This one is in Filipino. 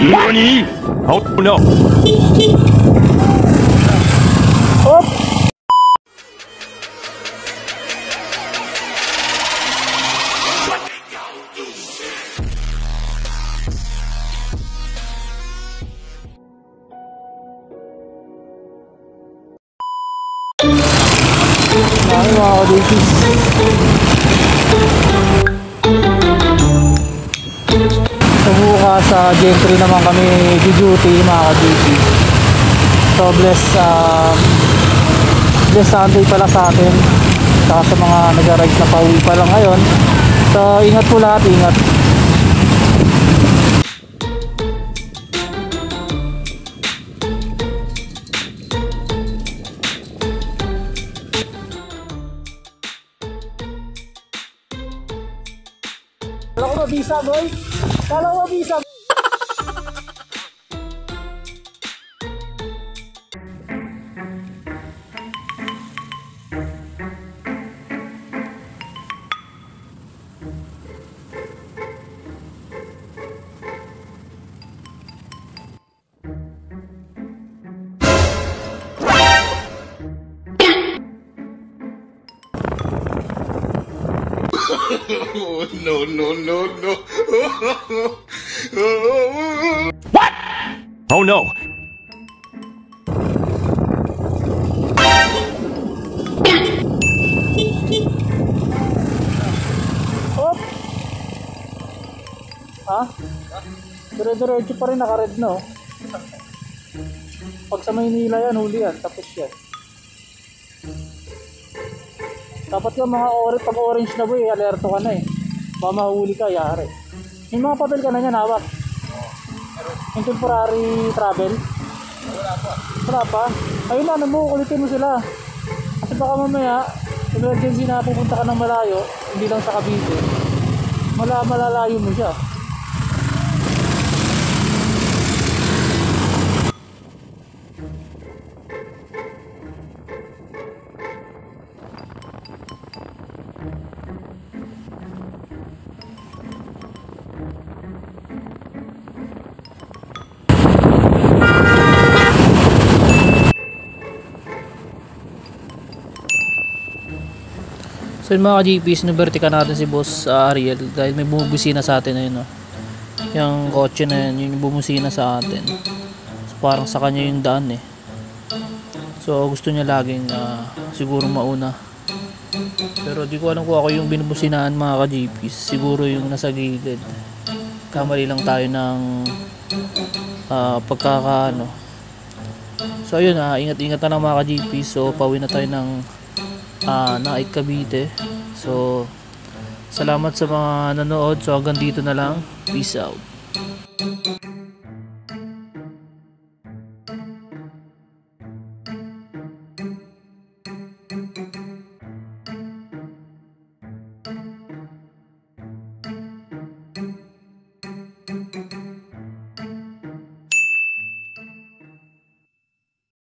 NANI?! Oh no! Op! Ay mga kadipis. Bukas sa Gentry naman kami duty mga kadipis. So bless Sunday pala sa atin. Saka sa mga nag-ride na pauwi pa lang ngayon. So ingat po lahat, ingat. Kala ko mabisa boy. Kala ko mabisa. Oh, no, no, no, no. What? Oh no! Hop! Ha? Dire-diretso pa rin, naka-red na oh. Pag sa Maynila yan, huli yan, tapos yan. Dapat yung mga pag orange na boy, alerto ka na eh. Baka mahuli ka, yari. May mga papel ka na yan, hawak. Yung temporary travel. Wala pa. Ayun na, kulitin mo sila. Kasi baka mamaya, emergency na pupunta ka ng malayo, hindi lang sa Cavite. Malalayo mo siya. So yun mga ka-GPS, nubertika natin si Boss Ariel dahil may bumubusina sa atin ayun, no? Yung kotse na yun, yung bumusina sa atin. So, parang sa kanya yung daan eh. So gusto niya laging siguro mauna. Pero di ko alam kung ako yung binubusinahan mga ka-GPS. Siguro yung nasa gilid. Kamali lang tayo ng pagkakaano. So ayun, ingat-ingat na lang mga ka-GPS. So pauwi na tayo ng Naik Cavite. So salamat sa mga nanood. So hanggang dito na lang. Peace out.